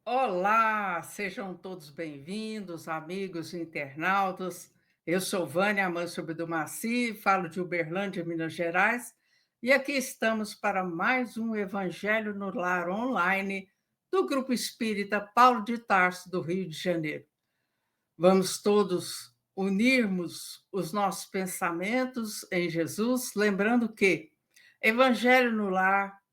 Olá, sejam todos bem-vindos, amigos internautas. Eu sou Vânia Amâncio do Maci, falo de Uberlândia, Minas Gerais, e aqui estamos para mais um Evangelho no Lar online do Grupo Espírita Paulo de Tarso, do Rio de Janeiro. Vamos todos unirmos os nossos pensamentos em Jesus, lembrando que Evangelho no Lar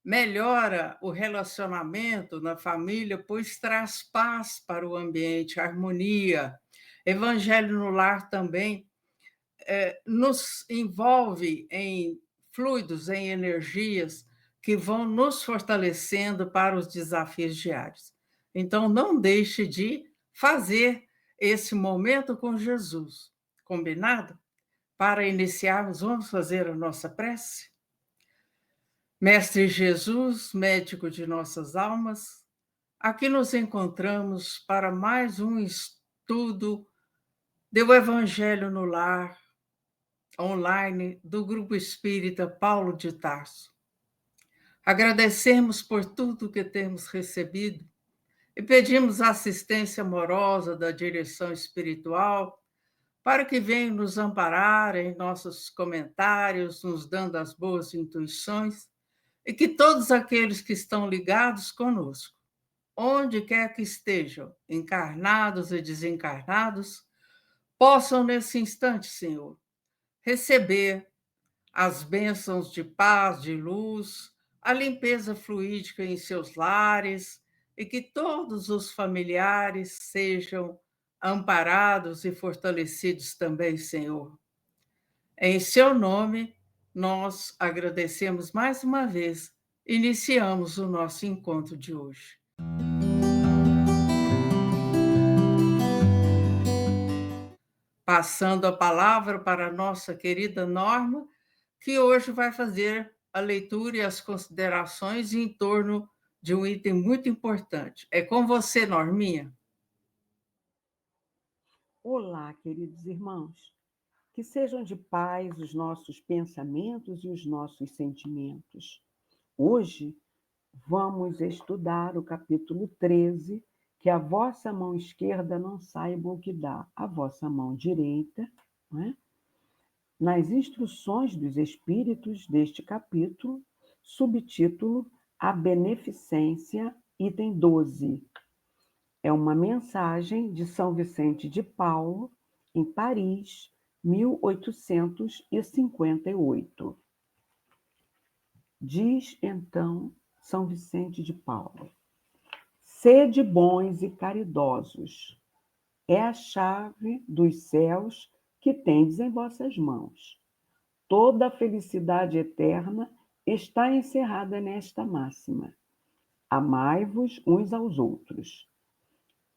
melhora o relacionamento na família, pois traz paz para o ambiente, harmonia. Evangelho no lar também nos envolve em fluidos, em energias que vão nos fortalecendo para os desafios diários. Então, não deixe de fazer esse momento com Jesus. Combinado? Para iniciarmos, vamos fazer a nossa prece? Mestre Jesus, médico de nossas almas, aqui nos encontramos para mais um estudo do Evangelho no Lar, online, do Grupo Espírita Paulo de Tarso. Agradecemos por tudo que temos recebido e pedimos assistência amorosa da direção espiritual para que venha nos amparar em nossos comentários, nos dando as boas intuições e que todos aqueles que estão ligados conosco, onde quer que estejam, encarnados e desencarnados, possam nesse instante, Senhor, receber as bênçãos de paz, de luz, a limpeza fluídica em seus lares e que todos os familiares sejam amparados e fortalecidos também, Senhor. Em seu nome, nós agradecemos mais uma vez. Iniciamos o nosso encontro de hoje. Passando a palavra para a nossa querida Norma, que hoje vai fazer a leitura e as considerações em torno de um item muito importante. É com você, Norminha. Olá, queridos irmãos. Que sejam de paz os nossos pensamentos e os nossos sentimentos. Hoje vamos estudar o capítulo 13, que a vossa mão esquerda não saiba o que dá, a vossa mão direita, não é? Nas instruções dos espíritos deste capítulo, subtítulo A Beneficência, item 12. É uma mensagem de São Vicente de Paulo, em Paris, 1858. Diz então São Vicente de Paulo: sede bons e caridosos, é a chave dos céus que tendes em vossas mãos. Toda a felicidade eterna está encerrada nesta máxima: amai-vos uns aos outros.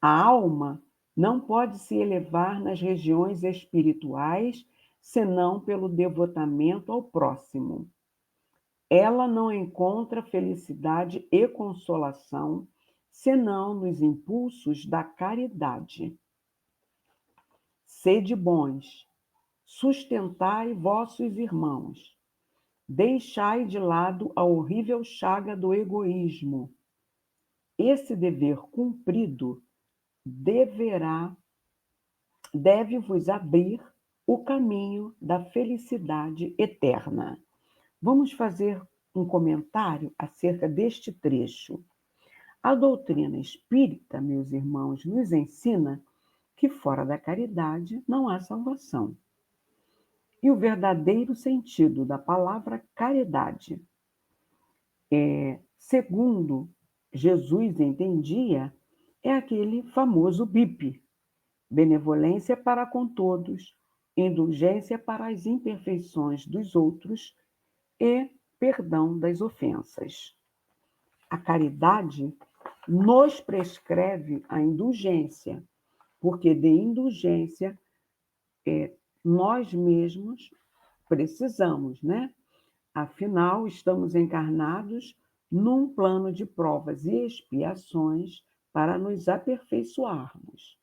A alma não pode se elevar nas regiões espirituais senão pelo devotamento ao próximo. Ela não encontra felicidade e consolação senão nos impulsos da caridade. Sede bons, sustentai vossos irmãos, deixai de lado a horrível chaga do egoísmo. Esse dever cumprido deve-vos abrir o caminho da felicidade eterna. Vamos fazer um comentário acerca deste trecho. A doutrina espírita, meus irmãos, nos ensina que fora da caridade não há salvação. E o verdadeiro sentido da palavra caridade, segundo Jesus entendia, é aquele famoso BIP: benevolência para com todos, indulgência para as imperfeições dos outros e perdão das ofensas. A caridade nos prescreve a indulgência, porque de indulgência nós mesmos precisamos, né? Afinal, estamos encarnados num plano de provas e expiações para nos aperfeiçoarmos.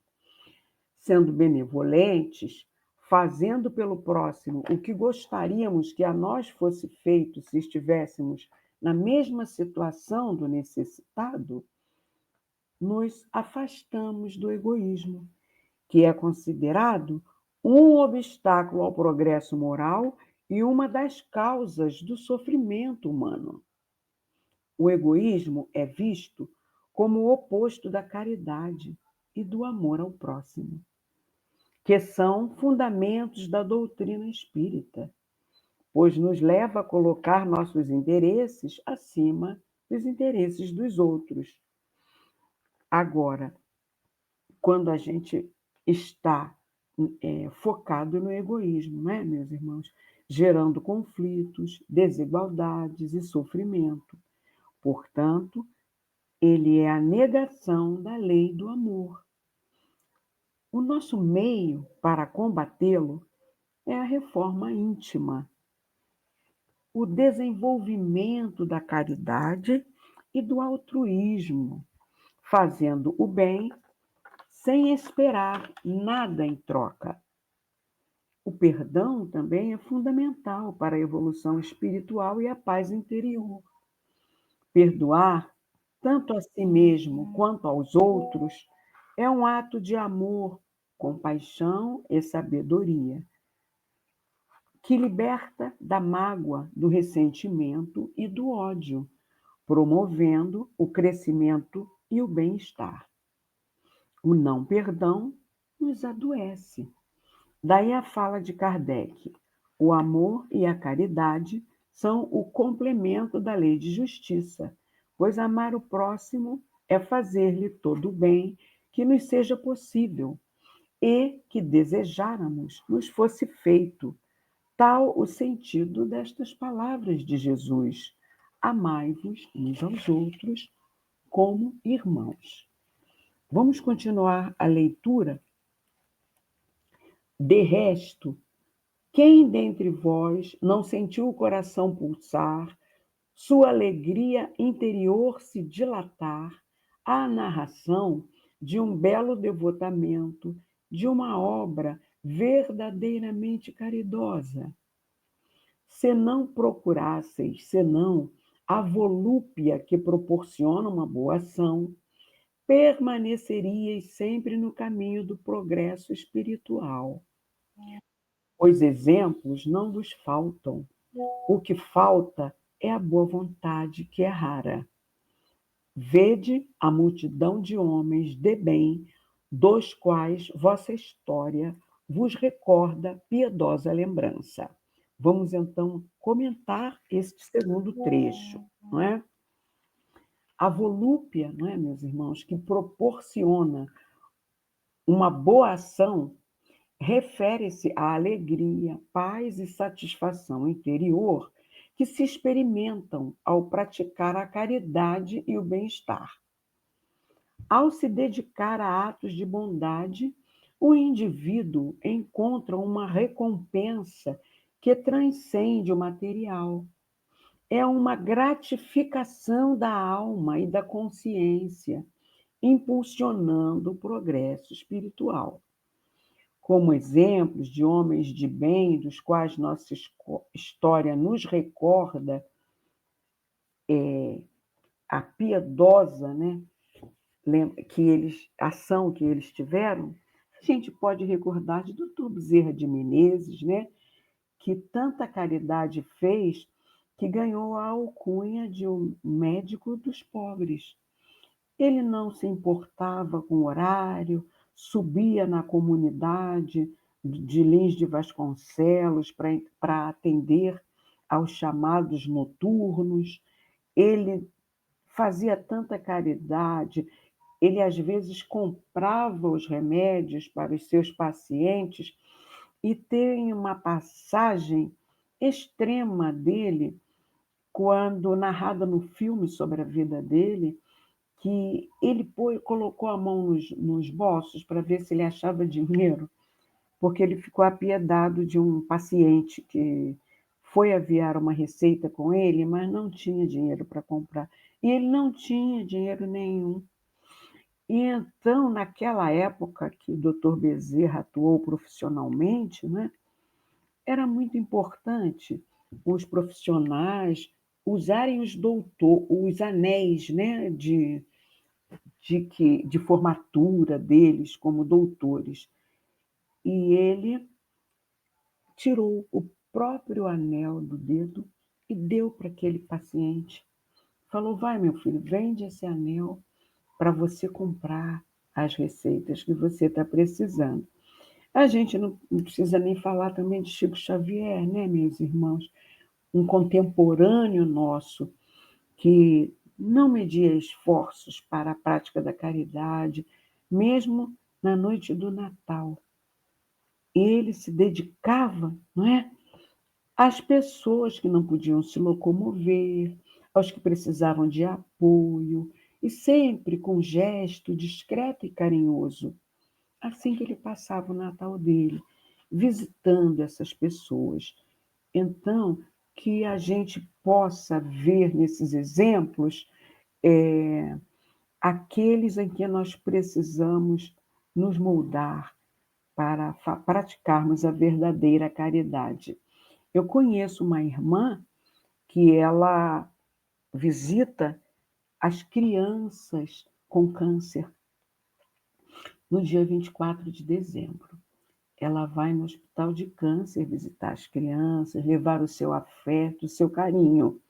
Sendo benevolentes, fazendo pelo próximo o que gostaríamos que a nós fosse feito se estivéssemos na mesma situação do necessitado, nos afastamos do egoísmo, que é considerado um obstáculo ao progresso moral e uma das causas do sofrimento humano. O egoísmo é visto como o oposto da caridade e do amor ao próximo, que são fundamentos da doutrina espírita, pois nos leva a colocar nossos interesses acima dos interesses dos outros. Agora, quando a gente está focado no egoísmo, né, meus irmãos? Gerando conflitos, desigualdades e sofrimento. Portanto, ele é a negação da lei do amor. O nosso meio para combatê-lo é a reforma íntima, o desenvolvimento da caridade e do altruísmo, fazendo o bem sem esperar nada em troca. O perdão também é fundamental para a evolução espiritual e a paz interior. Perdoar, tanto a si mesmo quanto aos outros, é um ato de amor, compaixão e sabedoria, que liberta da mágoa, do ressentimento e do ódio, promovendo o crescimento e o bem-estar. O não perdão nos adoece. Daí a fala de Kardec: o amor e a caridade são o complemento da lei de justiça, pois amar o próximo é fazer-lhe todo o bem que nos seja possível e que desejáramos nos fosse feito. Tal o sentido destas palavras de Jesus: amai-vos uns aos outros como irmãos. Vamos continuar a leitura? De resto, quem dentre vós não sentiu o coração pulsar, sua alegria interior se dilatar à narração de um belo devotamento, de uma obra verdadeiramente caridosa? Se não procurasseis, senão a volúpia que proporciona uma boa ação, permaneceríeis sempre no caminho do progresso espiritual. Os exemplos não vos faltam. O que falta é a boa vontade, que é rara. Vede a multidão de homens de bem, dos quais vossa história vos recorda piedosa lembrança. Vamos então comentar este segundo trecho, não é? A volúpia, não é, meus irmãos, que proporciona uma boa ação, refere-se à alegria, paz e satisfação interior que se experimentam ao praticar a caridade e o bem-estar. Ao se dedicar a atos de bondade, o indivíduo encontra uma recompensa que transcende o material. É uma gratificação da alma e da consciência, impulsionando o progresso espiritual. Como exemplos de homens de bem, dos quais nossa história nos recorda a piedosa, né, ação que eles tiveram, a gente pode recordar de Dr. Bezerra de Menezes, né, que tanta caridade fez que ganhou a alcunha de um médico dos pobres. Ele não se importava com o horário, subia na comunidade de Lins de Vasconcelos para atender aos chamados noturnos. Ele fazia tanta caridade, ele às vezes comprava os remédios para os seus pacientes, e tem uma passagem extrema dele, quando narrada no filme sobre a vida dele, que ele colocou a mão nos bolsos para ver se ele achava dinheiro, porque ele ficou apiedado de um paciente que foi aviar uma receita com ele, mas não tinha dinheiro para comprar. E ele não tinha dinheiro nenhum. E então, naquela época que o Dr. Bezerra atuou profissionalmente, né, era muito importante os profissionais usarem os anéis, né, de formatura deles como doutores. E ele tirou o próprio anel do dedo e deu para aquele paciente. Falou: vai, meu filho, vende esse anel para você comprar as receitas que você está precisando. A gente não precisa nem falar também de Chico Xavier, né, meus irmãos? Um contemporâneo nosso que não media esforços para a prática da caridade, mesmo na noite do Natal. Ele se dedicava, não é, às pessoas que não podiam se locomover, aos que precisavam de apoio, e sempre com gesto discreto e carinhoso. Assim que ele passava o Natal dele, visitando essas pessoas. Então, que a gente possa ver nesses exemplos aqueles em que nós precisamos nos moldar para praticarmos a verdadeira caridade. Eu conheço uma irmã que ela visita as crianças com câncer no dia 24 de dezembro. Ela vai no hospital de câncer visitar as crianças, levar o seu afeto, o seu carinho.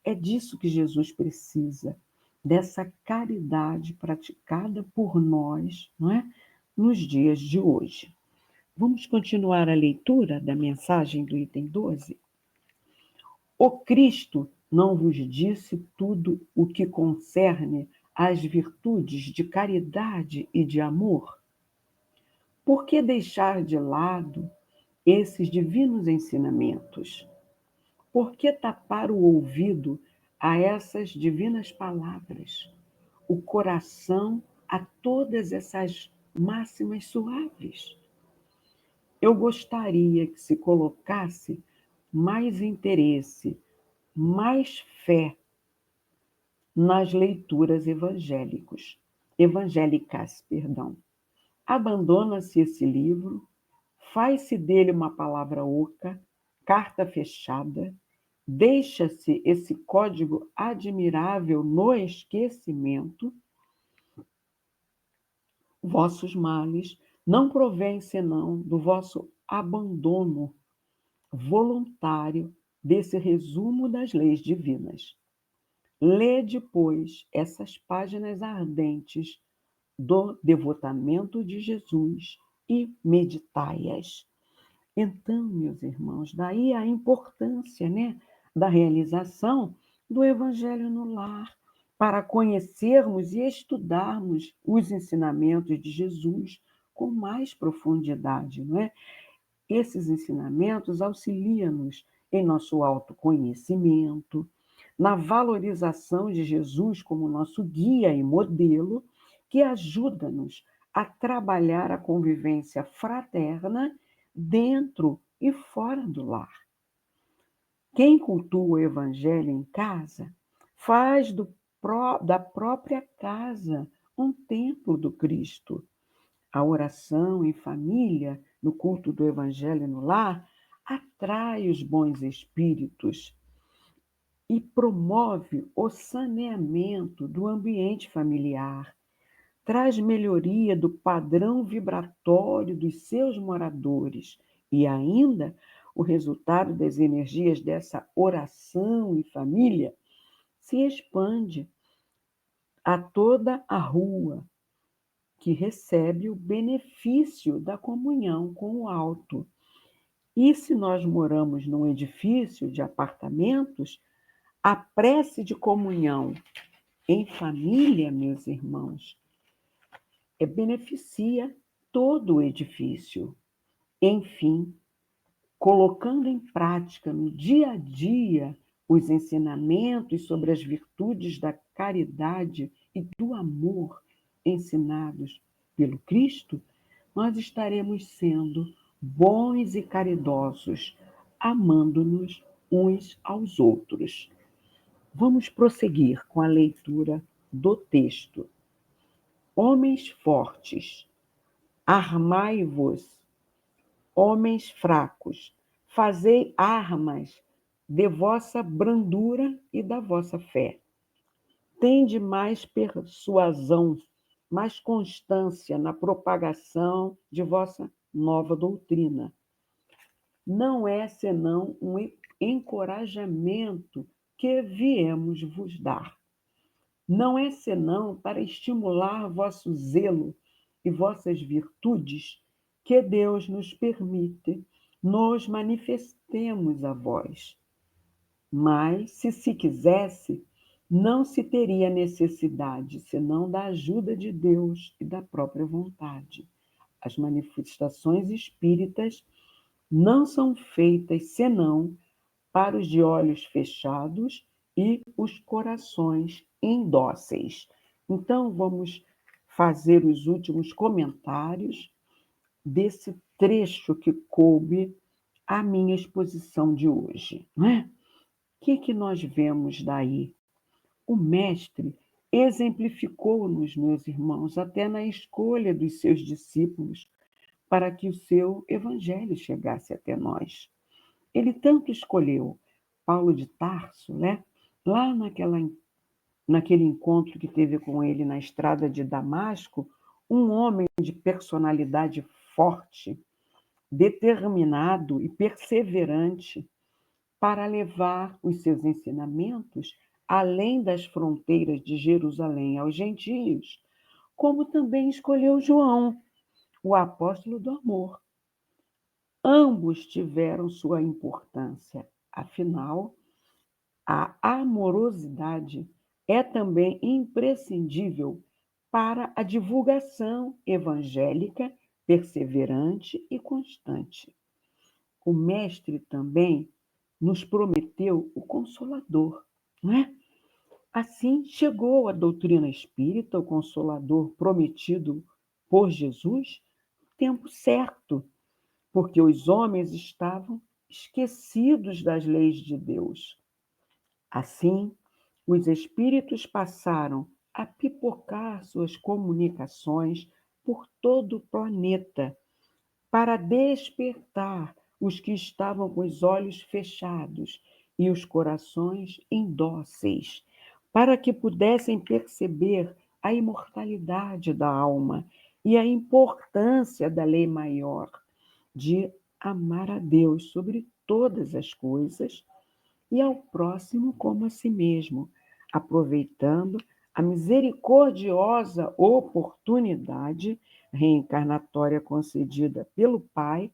É disso que Jesus precisa, dessa caridade praticada por nós, não é? Nos dias de hoje. Vamos continuar a leitura da mensagem do item 12? O Cristo não vos disse tudo o que concerne às virtudes de caridade e de amor? Por que deixar de lado esses divinos ensinamentos? Por que tapar o ouvido a essas divinas palavras, o coração a todas essas máximas suaves? Eu gostaria que se colocasse mais interesse, mais fé nas leituras evangélicas, perdão. Abandona-se esse livro, faz-se dele uma palavra oca, carta fechada, deixa-se esse código admirável no esquecimento. Vossos males não provêm senão do vosso abandono voluntário desse resumo das leis divinas. Lede, pois, essas páginas ardentes do devotamento de Jesus e meditai-as. Então, meus irmãos, daí a importância, né, da realização do Evangelho no lar, para conhecermos e estudarmos os ensinamentos de Jesus com mais profundidade, não é? Esses ensinamentos auxiliam-nos em nosso autoconhecimento, na valorização de Jesus como nosso guia e modelo, que ajuda-nos a trabalhar a convivência fraterna dentro e fora do lar. Quem cultua o Evangelho em casa faz da própria casa um templo do Cristo. A oração em família, no culto do Evangelho no lar, atrai os bons espíritos e promove o saneamento do ambiente familiar, traz melhoria do padrão vibratório dos seus moradores e ainda o resultado das energias dessa oração em família se expande a toda a rua, que recebe o benefício da comunhão com o alto. E se nós moramos num edifício de apartamentos, a prece de comunhão em família, meus irmãos, beneficia todo o edifício. Enfim, colocando em prática no dia a dia os ensinamentos sobre as virtudes da caridade e do amor ensinados pelo Cristo, nós estaremos sendo bons e caridosos, amando-nos uns aos outros. Vamos prosseguir com a leitura do texto. Homens fortes, armai-vos. Homens fracos, fazei armas de vossa brandura e da vossa fé. Tende mais persuasão mas constância na propagação de vossa nova doutrina. Não é senão um encorajamento que viemos vos dar. Não é senão para estimular vosso zelo e vossas virtudes que Deus nos permite nos manifestemos a vós. Mas, se quisesse, não se teria necessidade, senão da ajuda de Deus e da própria vontade. As manifestações espíritas não são feitas senão para os de olhos fechados e os corações indóceis. Então, vamos fazer os últimos comentários desse trecho que coube à minha exposição de hoje. Não é? O que nós vemos daí? O mestre exemplificou-nos, meus irmãos, até na escolha dos seus discípulos, para que o seu evangelho chegasse até nós. Ele tanto escolheu Paulo de Tarso, né? Lá naquele encontro que teve com ele na estrada de Damasco, um homem de personalidade forte, determinado e perseverante para levar os seus ensinamentos além das fronteiras de Jerusalém aos gentios, como também escolheu João, o apóstolo do amor. Ambos tiveram sua importância, afinal, a amorosidade é também imprescindível para a divulgação evangélica perseverante e constante. O Mestre também nos prometeu o Consolador, não é? Assim chegou a doutrina espírita, o Consolador prometido por Jesus, no tempo certo, porque os homens estavam esquecidos das leis de Deus. Assim, os espíritos passaram a pipocar suas comunicações por todo o planeta para despertar os que estavam com os olhos fechados e os corações indóceis, para que pudessem perceber a imortalidade da alma e a importância da lei maior de amar a Deus sobre todas as coisas e ao próximo como a si mesmo, aproveitando a misericordiosa oportunidade reencarnatória concedida pelo Pai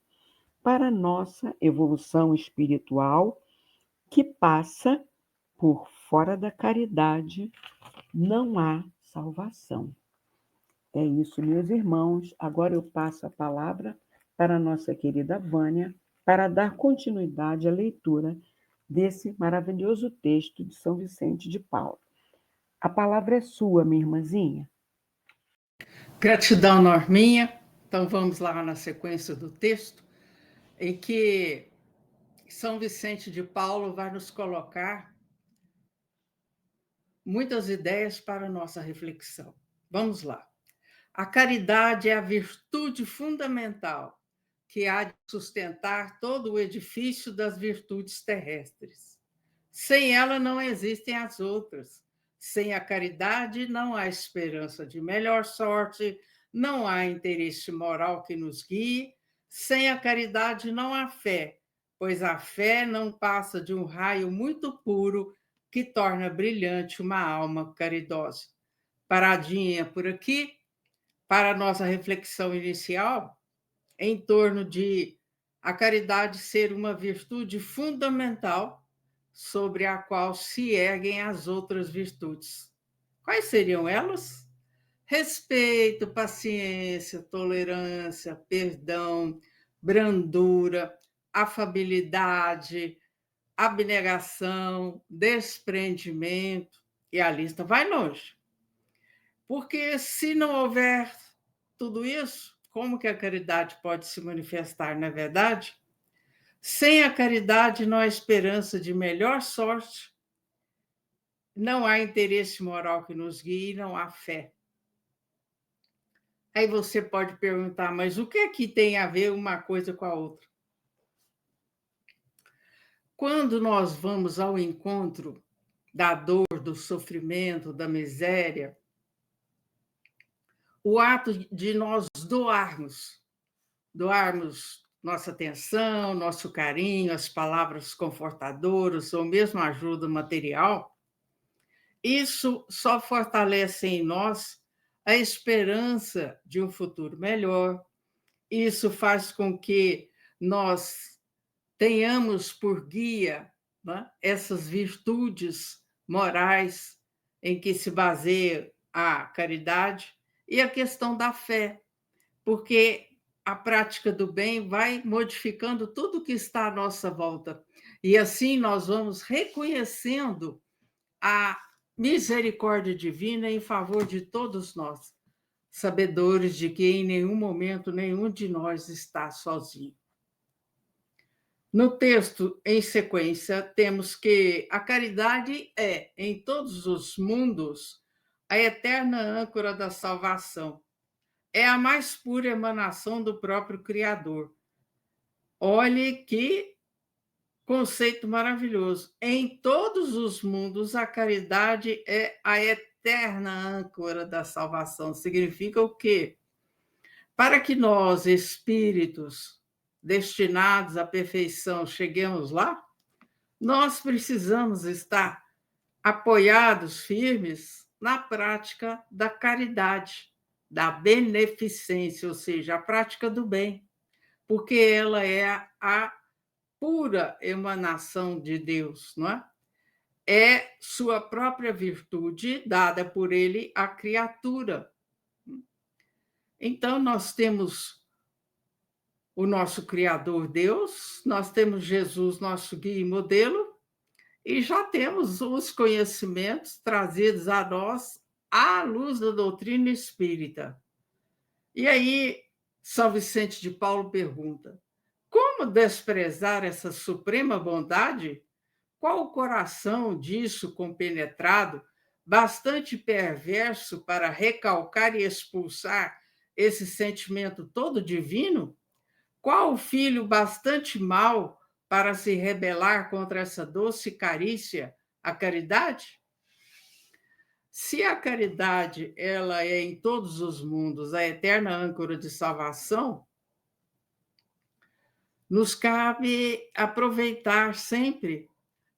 para nossa evolução espiritual, que passa por fora da caridade, não há salvação. É isso, meus irmãos. Agora eu passo a palavra para a nossa querida Vânia para dar continuidade à leitura desse maravilhoso texto de São Vicente de Paulo. A palavra é sua, minha irmãzinha. Gratidão, Norminha. Então vamos lá na sequência do texto, em que São Vicente de Paulo vai nos colocar muitas ideias para a nossa reflexão. Vamos lá. A caridade é a virtude fundamental que há de sustentar todo o edifício das virtudes terrestres. Sem ela não existem as outras. Sem a caridade não há esperança de melhor sorte, não há interesse moral que nos guie. Sem a caridade não há fé, pois a fé não passa de um raio muito puro que torna brilhante uma alma caridosa. Paradinha por aqui, para a nossa reflexão inicial, em torno de a caridade ser uma virtude fundamental sobre a qual se erguem as outras virtudes. Quais seriam elas? Respeito, paciência, tolerância, perdão, brandura, afabilidade, abnegação, desprendimento, e a lista vai longe. Porque se não houver tudo isso, como que a caridade pode se manifestar, não é verdade? Sem a caridade não há esperança de melhor sorte, não há interesse moral que nos guie, não há fé. Aí você pode perguntar, mas o que é que tem a ver uma coisa com a outra? Quando nós vamos ao encontro da dor, do sofrimento, da miséria, o ato de nós doarmos nossa atenção, nosso carinho, as palavras confortadoras ou mesmo ajuda material, isso só fortalece em nós a esperança de um futuro melhor. Isso faz com que nós tenhamos por guia, né, essas virtudes morais em que se baseia a caridade e a questão da fé, porque a prática do bem vai modificando tudo que está à nossa volta. E assim nós vamos reconhecendo a misericórdia divina em favor de todos nós, sabedores de que em nenhum momento nenhum de nós está sozinho. No texto em sequência, temos que a caridade é, em todos os mundos, a eterna âncora da salvação. É a mais pura emanação do próprio Criador. Olhe que conceito maravilhoso. Em todos os mundos, a caridade é a eterna âncora da salvação. Significa o quê? Para que nós, espíritos destinados à perfeição, cheguemos lá, nós precisamos estar apoiados, firmes, na prática da caridade, da beneficência, ou seja, a prática do bem, porque ela é a pura emanação de Deus, não é? É sua própria virtude dada por ele à criatura. Então, nós temos o nosso Criador Deus, nós temos Jesus, nosso guia e modelo, e já temos os conhecimentos trazidos a nós à luz da doutrina espírita. E aí, São Vicente de Paulo pergunta: como desprezar essa suprema bondade? Qual o coração disso compenetrado, bastante perverso para recalcar e expulsar esse sentimento todo divino? Qual o filho bastante mau para se rebelar contra essa doce carícia, a caridade? Se a caridade ela é em todos os mundos a eterna âncora de salvação, nos cabe aproveitar sempre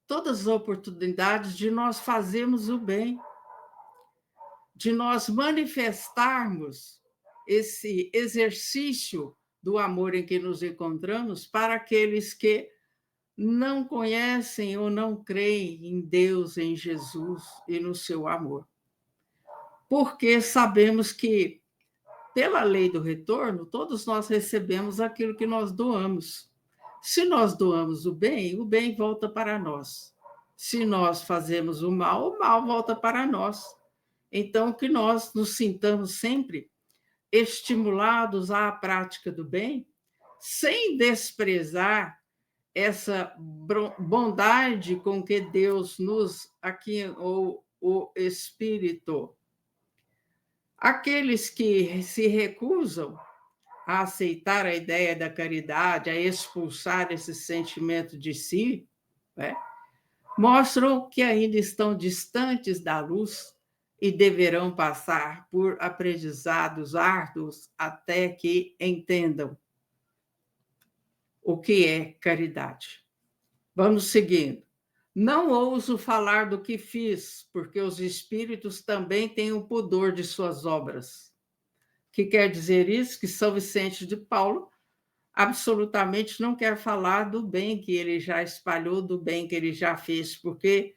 todas as oportunidades de nós fazermos o bem, de nós manifestarmos esse exercício do amor em que nos encontramos para aqueles que não conhecem ou não creem em Deus, em Jesus e no seu amor. Porque sabemos que, pela lei do retorno, todos nós recebemos aquilo que nós doamos. Se nós doamos o bem volta para nós. Se nós fazemos o mal volta para nós. Então, que nós nos sintamos sempre estimulados à prática do bem, sem desprezar essa bondade com que Deus nos, aqui, ou o Espírito. Aqueles que se recusam a aceitar a ideia da caridade, a expulsar esse sentimento de si, né, mostram que ainda estão distantes da luz e deverão passar por aprendizados árduos até que entendam o que é caridade. Vamos seguindo. Não ouso falar do que fiz, porque os espíritos também têm o pudor de suas obras. O que quer dizer isso? Que São Vicente de Paulo absolutamente não quer falar do bem que ele já espalhou, do bem que ele já fez, porque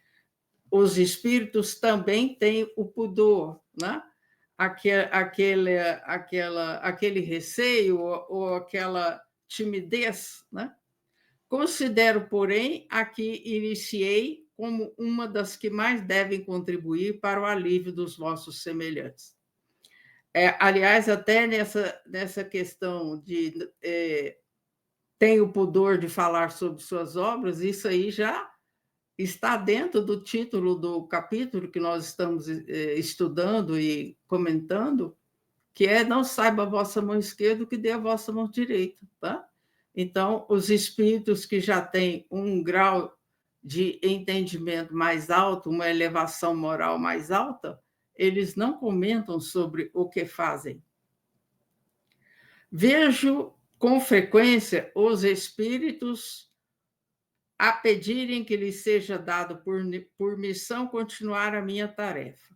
os espíritos também têm o pudor, né? Aquele receio ou aquela timidez, né? Considero, porém, a que iniciei como uma das que mais devem contribuir para o alívio dos vossos semelhantes. Aliás, até nessa questão de tem o pudor de falar sobre suas obras, isso aí já está dentro do título do capítulo que nós estamos estudando e comentando, que é não saiba a vossa mão esquerda o que dê a vossa mão direita, tá? Então, os espíritos que já têm um grau de entendimento mais alto, uma elevação moral mais alta, eles não comentam sobre o que fazem. Vejo com frequência os espíritos a pedirem que lhes seja dado por missão continuar a minha tarefa.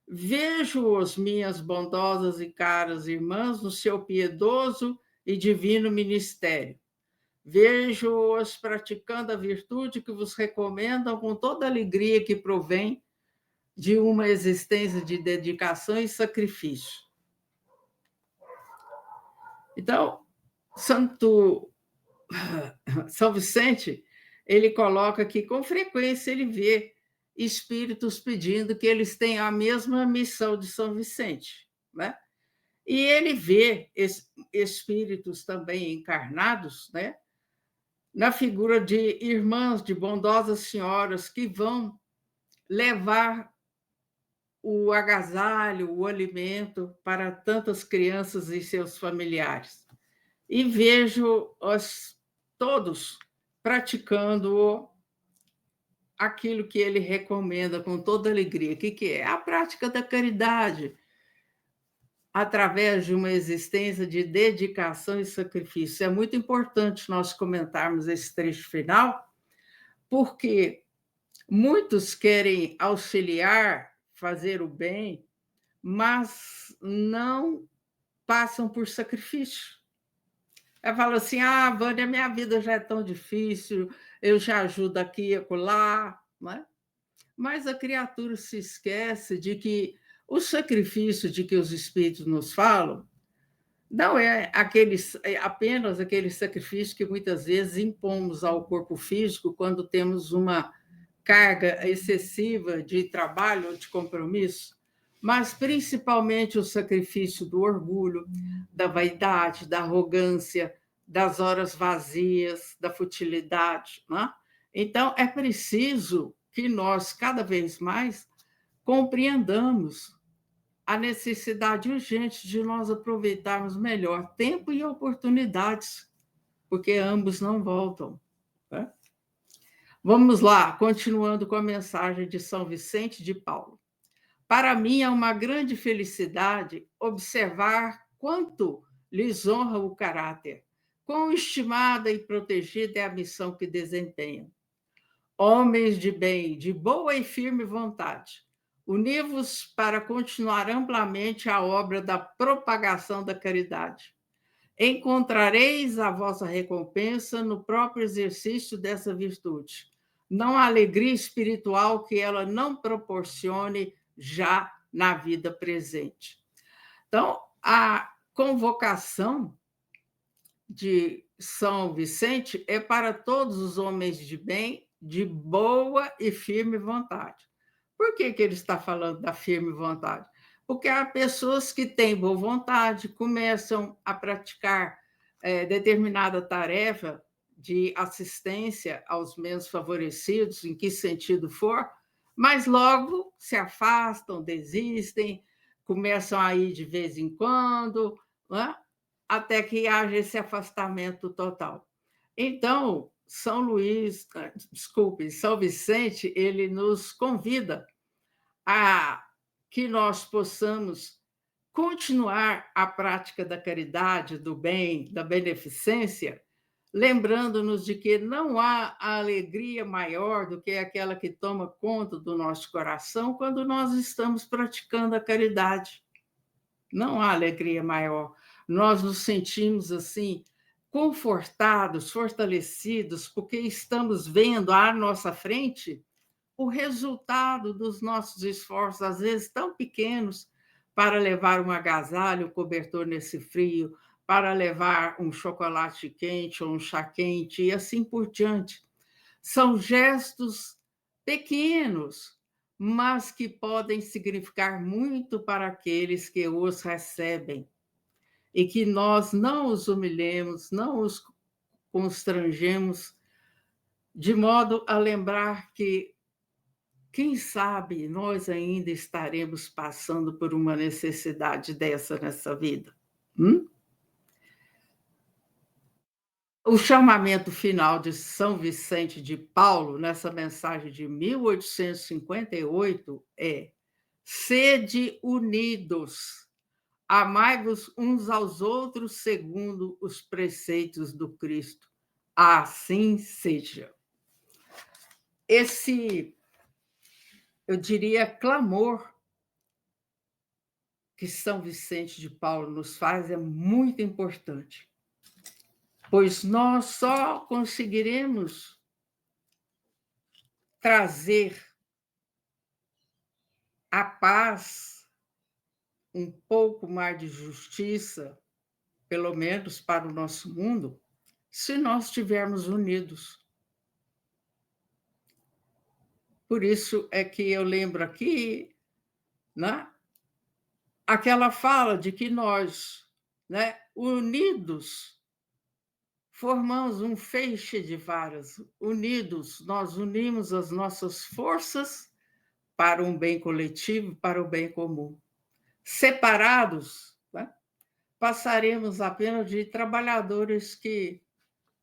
Vejo-os, minhas bondosas e caras irmãs, no seu piedoso e divino ministério. Vejo-os praticando a virtude que vos recomendam com toda a alegria que provém de uma existência de dedicação e sacrifício. Então, São Vicente, ele coloca que, com frequência, ele vê espíritos pedindo que eles tenham a mesma missão de São Vicente, né? E ele vê espíritos também encarnados, né? Na figura de irmãs, de bondosas senhoras que vão levar o agasalho, o alimento para tantas crianças e seus familiares. E vejo todos praticando aquilo que ele recomenda com toda alegria. O que é? A prática da caridade, através de uma existência de dedicação e sacrifício. É muito importante nós comentarmos esse trecho final, porque muitos querem auxiliar, fazer o bem, mas não passam por sacrifício. Ela fala assim: Vânia, minha vida já é tão difícil, eu já ajudo aqui e acolá, não é? Mas a criatura se esquece de que o sacrifício de que os espíritos nos falam não é apenas aquele sacrifício que muitas vezes impomos ao corpo físico quando temos uma carga excessiva de trabalho ou de compromisso, mas principalmente o sacrifício do orgulho, da vaidade, da arrogância, das horas vazias, da futilidade, né? Então, é preciso que nós, cada vez mais, compreendamos a necessidade urgente de nós aproveitarmos melhor tempo e oportunidades, porque ambos não voltam. Né? Vamos lá, continuando com a mensagem de São Vicente de Paulo. Para mim é uma grande felicidade observar quanto lhes honra o caráter, quão estimada e protegida é a missão que desempenham. Homens de bem, de boa e firme vontade, uni-vos para continuar amplamente a obra da propagação da caridade. Encontrareis a vossa recompensa no próprio exercício dessa virtude. Não há alegria espiritual que ela não proporcione já na vida presente. Então, a convocação de São Vicente é para todos os homens de bem, de boa e firme vontade. Por que ele está falando da firme vontade? Porque há pessoas que têm boa vontade, começam a praticar determinada tarefa de assistência aos menos favorecidos, em que sentido for, mas logo se afastam, desistem, começam a ir de vez em quando, né? Até que haja esse afastamento total. Então, São Vicente, ele nos convida a que nós possamos continuar a prática da caridade, do bem, da beneficência, lembrando-nos de que não há alegria maior do que aquela que toma conta do nosso coração quando nós estamos praticando a caridade. Não há alegria maior. Nós nos sentimos assim, confortados, fortalecidos, porque estamos vendo à nossa frente o resultado dos nossos esforços, às vezes tão pequenos, para levar um agasalho, um cobertor nesse frio, para levar um chocolate quente ou um chá quente, e assim por diante. São gestos pequenos, mas que podem significar muito para aqueles que os recebem. E que nós não os humilhemos, não os constrangemos, de modo a lembrar que, quem sabe, nós ainda estaremos passando por uma necessidade dessa nessa vida. O chamamento final de São Vicente de Paulo, nessa mensagem de 1858, é: Sede unidos, amai-vos uns aos outros segundo os preceitos do Cristo. Assim seja. Esse, eu diria, clamor que São Vicente de Paulo nos faz é muito importante, pois nós só conseguiremos trazer a paz, um pouco mais de justiça, pelo menos para o nosso mundo, se nós estivermos unidos. Por isso é que eu lembro aqui, né, aquela fala de que nós, né, unidos, formamos um feixe de varas. Unidos, nós unimos as nossas forças para um bem coletivo, para o bem comum. Separados, né, passaremos apenas de trabalhadores que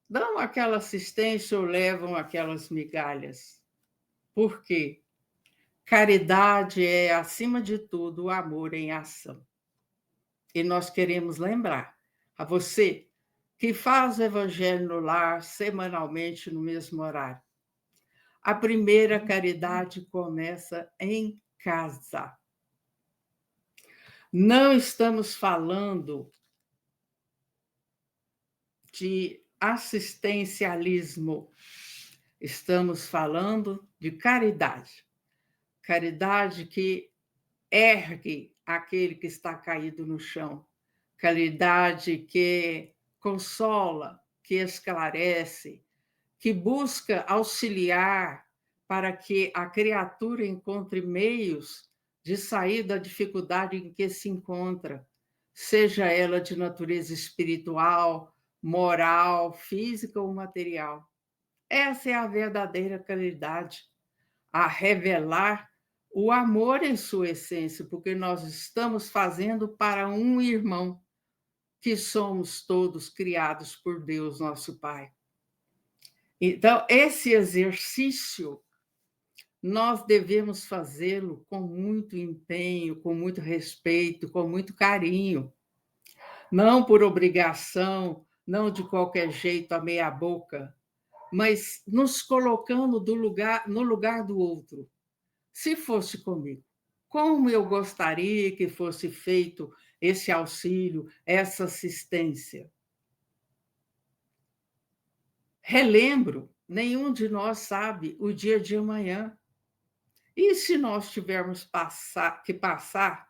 dão aquela assistência ou levam aquelas migalhas. Por quê? Caridade é, acima de tudo, o amor em ação. E nós queremos lembrar a você que faz o Evangelho no Lar semanalmente no mesmo horário. A primeira caridade começa em casa. Não estamos falando de assistencialismo, estamos falando de caridade. Caridade que ergue aquele que está caído no chão. Caridade que consola, que esclarece, que busca auxiliar para que a criatura encontre meios de sair da dificuldade em que se encontra, seja ela de natureza espiritual, moral, física ou material. Essa é a verdadeira caridade, a revelar o amor em sua essência, porque nós estamos fazendo para um irmão, que somos todos criados por Deus, nosso Pai. Então, esse exercício, nós devemos fazê-lo com muito empenho, com muito respeito, com muito carinho, não por obrigação, não de qualquer jeito, a meia boca, mas nos colocando no lugar do outro. Se fosse comigo, como eu gostaria que fosse feito esse auxílio, essa assistência? Relembro, nenhum de nós sabe o dia de amanhã. E se nós tivermos que passar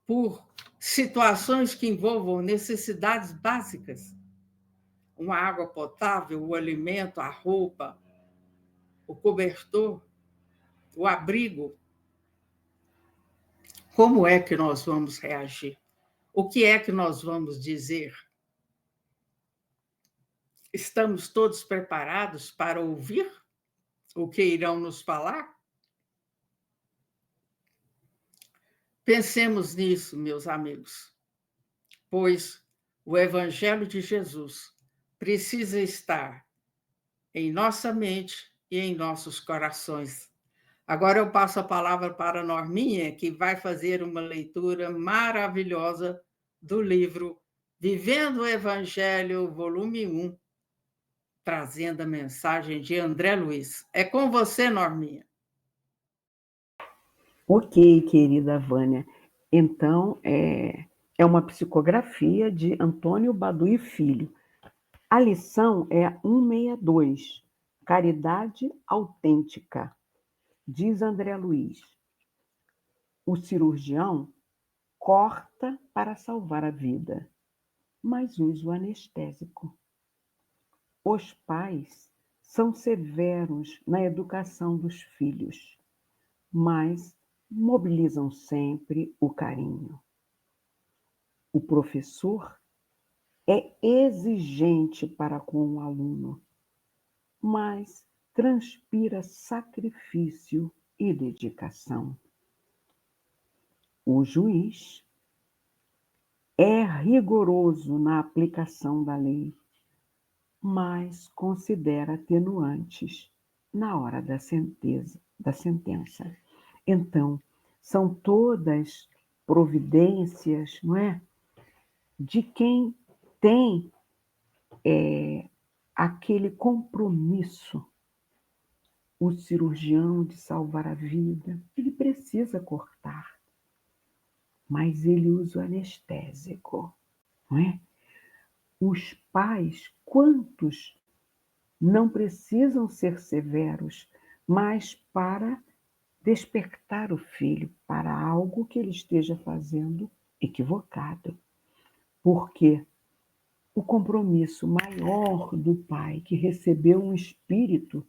por situações que envolvam necessidades básicas, uma água potável, o alimento, a roupa, o cobertor, o abrigo, como é que nós vamos reagir? O que é que nós vamos dizer? Estamos todos preparados para ouvir o que irão nos falar? Pensemos nisso, meus amigos, pois o Evangelho de Jesus precisa estar em nossa mente e em nossos corações. Agora eu passo a palavra para a Norminha, que vai fazer uma leitura maravilhosa do livro Vivendo o Evangelho, volume 1, trazendo a mensagem de André Luiz. É com você, Norminha. Ok, querida Vânia. Então, é uma psicografia de Antônio Baduy Filho. A lição é 162, Caridade Autêntica. Diz André Luiz: o cirurgião corta para salvar a vida, mas usa o anestésico. Os pais são severos na educação dos filhos, mas mobilizam sempre o carinho. O professor é exigente para com o aluno, mas transpira sacrifício e dedicação. O juiz é rigoroso na aplicação da lei, mas considera atenuantes na hora da sentença. Então, são todas providências, não é? De quem tem aquele compromisso, o cirurgião de salvar a vida, ele precisa cortar, mas ele usa o anestésico, não é? Os pais, quantos não precisam ser severos, mas para despertar o filho para algo que ele esteja fazendo equivocado. Porque o compromisso maior do pai que recebeu um espírito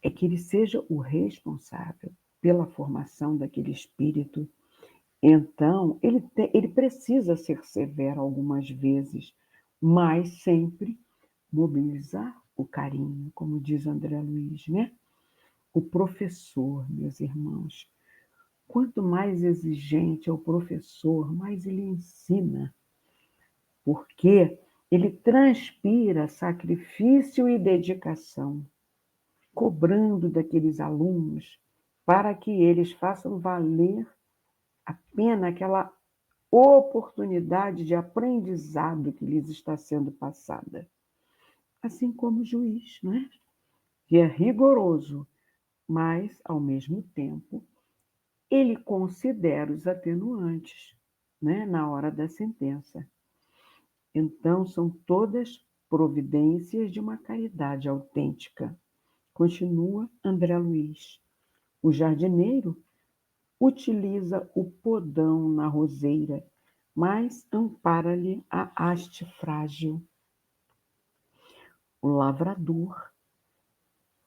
é que ele seja o responsável pela formação daquele espírito. Então, ele precisa ser severo algumas vezes, mas sempre mobilizar o carinho, como diz André Luiz, né? O professor, meus irmãos, quanto mais exigente é o professor, mais ele ensina, porque ele transpira sacrifício e dedicação, cobrando daqueles alunos para que eles façam valer a pena aquela oportunidade de aprendizado que lhes está sendo passada. Assim como o juiz, não é? Que é rigoroso, mas, ao mesmo tempo, ele considera os atenuantes, né, na hora da sentença. Então, são todas providências de uma caridade autêntica. Continua André Luiz. O jardineiro utiliza o podão na roseira, mas ampara-lhe a haste frágil. O lavrador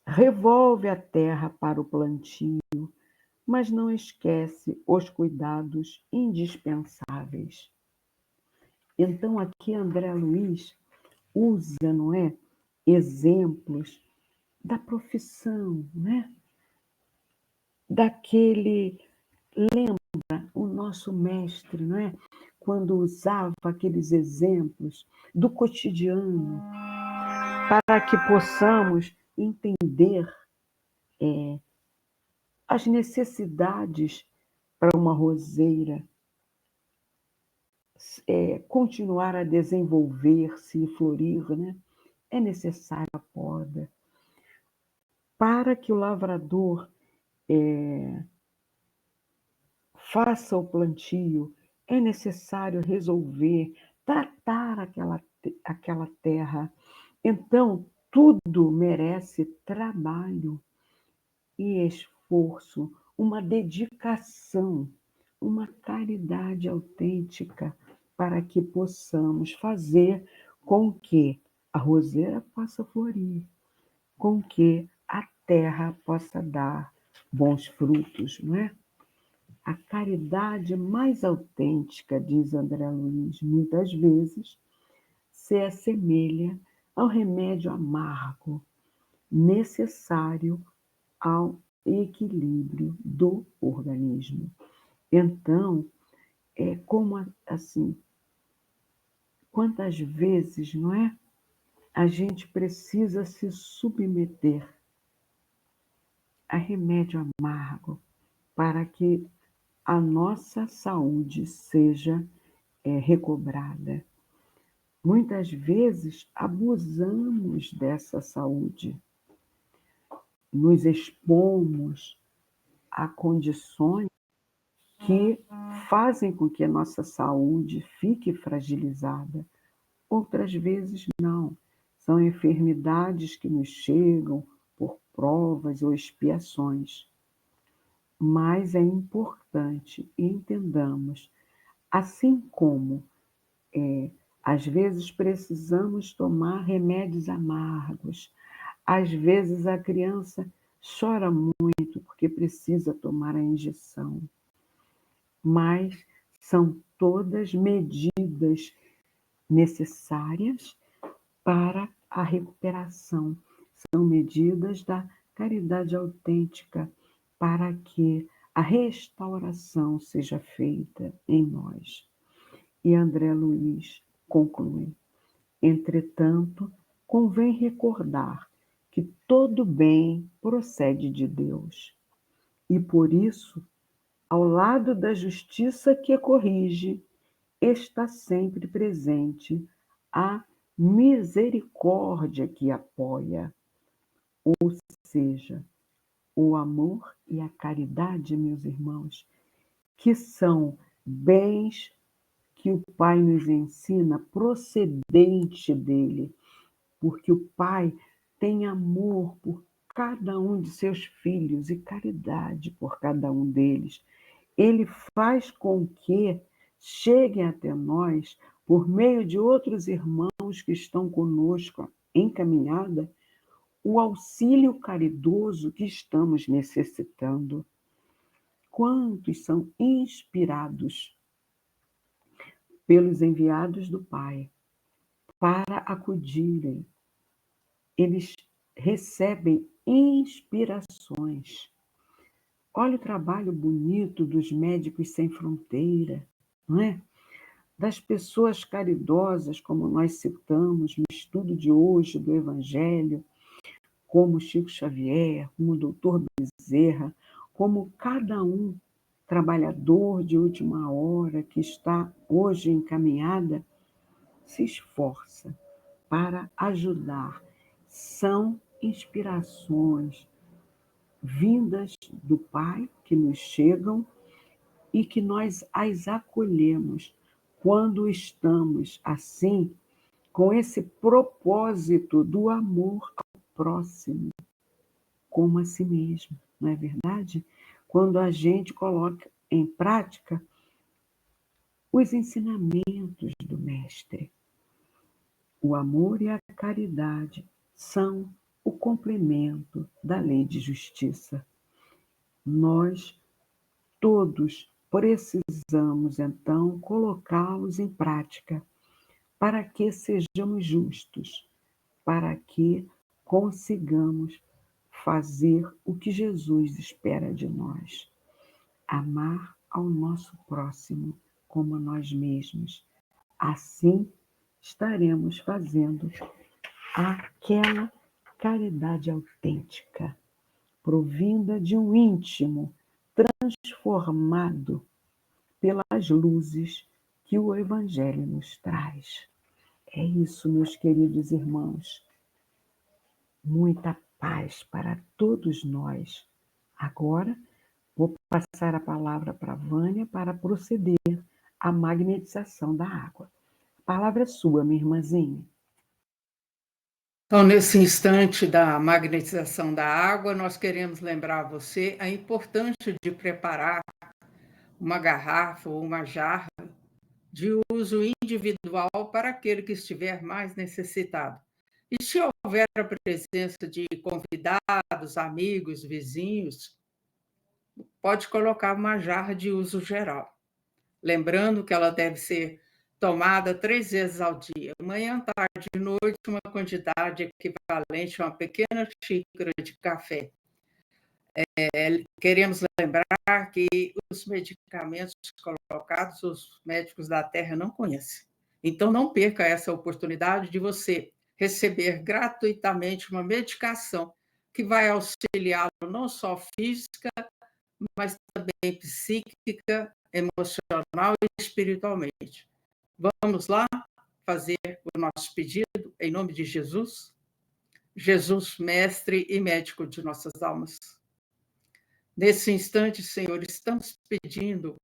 revolve a terra para o plantio, mas não esquece os cuidados indispensáveis. Então, aqui André Luiz usa, não é, exemplos da profissão, né? Daquele, o nosso mestre, não é? Quando usava aqueles exemplos do cotidiano, para que possamos entender as necessidades para uma roseira continuar a desenvolver-se e florir, né? É necessária a poda. Para que o lavrador faça o plantio, é necessário resolver, tratar aquela terra. Então, tudo merece trabalho e esforço, uma dedicação, uma caridade autêntica para que possamos fazer com que a roseira possa florir, com que a terra possa dar bons frutos, não é? A caridade mais autêntica, diz André Luiz, muitas vezes se assemelha ao remédio amargo necessário ao equilíbrio do organismo. Então, é como assim, quantas vezes, não é? A gente precisa se submeter a remédio amargo para que a nossa saúde seja recobrada. Muitas vezes abusamos dessa saúde, nos expomos a condições que fazem com que a nossa saúde fique fragilizada. Outras vezes não. São enfermidades que nos chegam por provas ou expiações. Mas é importante entendamos, assim como às vezes precisamos tomar remédios amargos, às vezes a criança chora muito porque precisa tomar a injeção, mas são todas medidas necessárias para a recuperação, são medidas da caridade autêntica para que a restauração seja feita em nós. E André Luiz conclui: entretanto, convém recordar que todo bem procede de Deus, e por isso Ao lado da justiça que corrige, está sempre presente a misericórdia que apoia, ou seja, o amor e a caridade, meus irmãos, que são bens que o Pai nos ensina procedente dele, porque o Pai tem amor por cada um de seus filhos e caridade por cada um deles. Ele faz com que cheguem até nós, por meio de outros irmãos que estão conosco em caminhada, o auxílio caridoso que estamos necessitando. Quantos são inspirados pelos enviados do Pai para acudirem? Eles recebem inspirações. Olha o trabalho bonito dos Médicos Sem Fronteira, não é? Das pessoas caridosas, como nós citamos no estudo de hoje do Evangelho, como Chico Xavier, como o doutor Bezerra, como cada um trabalhador de última hora que está hoje em caminhada, se esforça para ajudar. São inspirações vindas do Pai que nos chegam e que nós as acolhemos quando estamos assim, com esse propósito do amor ao próximo, como a si mesmo, não é verdade? Quando a gente coloca em prática os ensinamentos do Mestre. O amor e a caridade são o complemento da lei de justiça. Nós todos precisamos, então, colocá-los em prática para que sejamos justos, para que consigamos fazer o que Jesus espera de nós: amar ao nosso próximo como a nós mesmos. Assim, estaremos fazendo aquela caridade autêntica, provinda de um íntimo transformado pelas luzes que o Evangelho nos traz. É isso, meus queridos irmãos. Muita paz para todos nós. Agora, vou passar a palavra para a Vânia para proceder à magnetização da água. A palavra é sua, minha irmãzinha. Então, nesse instante da magnetização da água, nós queremos lembrar você a importância de preparar uma garrafa ou uma jarra de uso individual para aquele que estiver mais necessitado. E se houver a presença de convidados, amigos, vizinhos, pode colocar uma jarra de uso geral. Lembrando que ela deve ser tomada 3 vezes ao dia, manhã, tarde e noite, uma quantidade equivalente a uma pequena xícara de café. Queremos lembrar que os medicamentos colocados, os médicos da Terra não conhecem. Então, não perca essa oportunidade de você receber gratuitamente uma medicação que vai auxiliá-lo não só física, mas também psíquica, emocional e espiritualmente. Vamos lá fazer o nosso pedido em nome de Jesus? Jesus, mestre e médico de nossas almas. Nesse instante, Senhor, estamos pedindo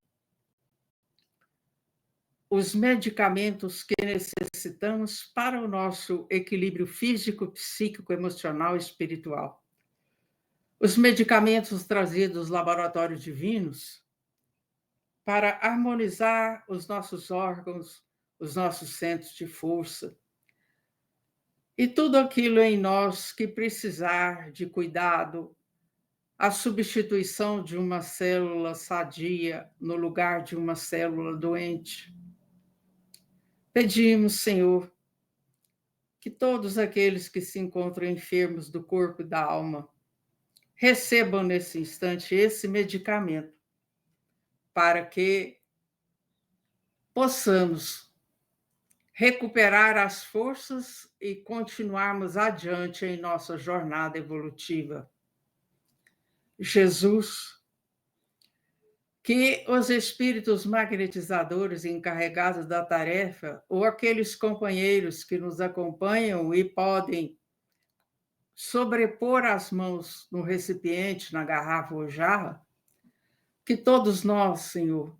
os medicamentos que necessitamos para o nosso equilíbrio físico, psíquico, emocional e espiritual. Os medicamentos trazidos dos laboratórios divinos para harmonizar os nossos órgãos, os nossos centros de força e tudo aquilo em nós que precisar de cuidado, a substituição de uma célula sadia no lugar de uma célula doente. Pedimos, Senhor, que todos aqueles que se encontram enfermos do corpo e da alma recebam nesse instante esse medicamento, para que possamos recuperar as forças e continuarmos adiante em nossa jornada evolutiva. Jesus, Que os espíritos magnetizadores encarregados da tarefa, ou aqueles companheiros que nos acompanham e podem sobrepor as mãos no recipiente, na garrafa ou jarra, que todos nós, Senhor,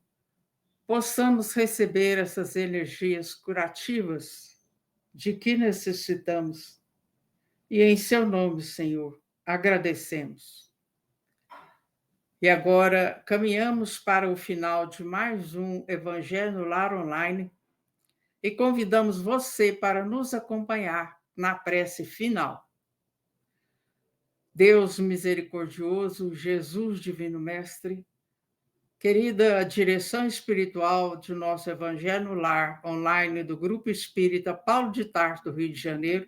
possamos receber essas energias curativas de que necessitamos. E em seu nome, Senhor, agradecemos. E agora caminhamos para o final de mais um Evangelho no Lar Online e convidamos você para nos acompanhar na prece final. Deus misericordioso, Jesus Divino Mestre, querida direção espiritual de nosso Evangelho no Lar Online do Grupo Espírita Paulo de Tarso, do Rio de Janeiro,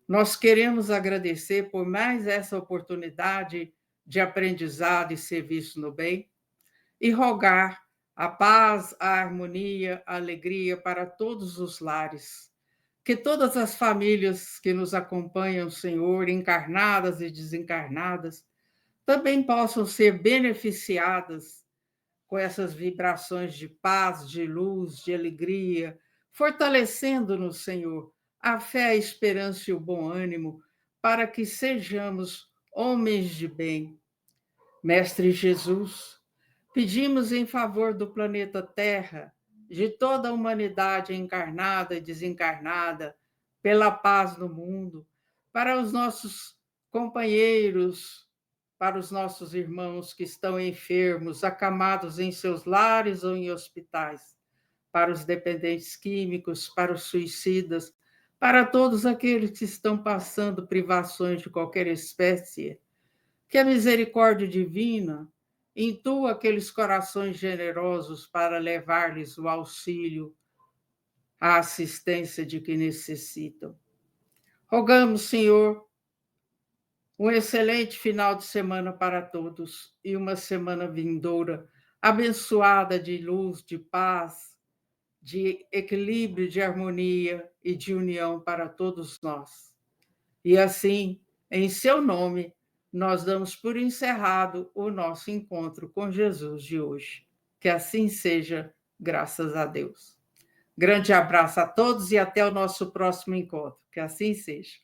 nós queremos agradecer por mais essa oportunidade de aprendizado e serviço no bem e rogar a paz, a harmonia, a alegria para todos os lares. Que todas as famílias que nos acompanham, Senhor, encarnadas e desencarnadas, também possam ser beneficiadas com essas vibrações de paz, de luz, de alegria, fortalecendo-nos, Senhor, a fé, a esperança e o bom ânimo, para que sejamos homens de bem. Mestre Jesus, pedimos em favor do planeta Terra, de toda a humanidade encarnada e desencarnada, pela paz no mundo, para os nossos companheiros, para os nossos irmãos que estão enfermos, acamados em seus lares ou em hospitais, para os dependentes químicos, para os suicidas, para todos aqueles que estão passando privações de qualquer espécie, que a misericórdia divina intua aqueles corações generosos para levar-lhes o auxílio, a assistência de que necessitam. Rogamos, Senhor, um excelente final de semana para todos e uma semana vindoura abençoada de luz, de paz, de equilíbrio, de harmonia e de união para todos nós. E assim, em seu nome, nós damos por encerrado o nosso encontro com Jesus de hoje. Que assim seja, graças a Deus. Grande abraço a todos e até o nosso próximo encontro. Que assim seja.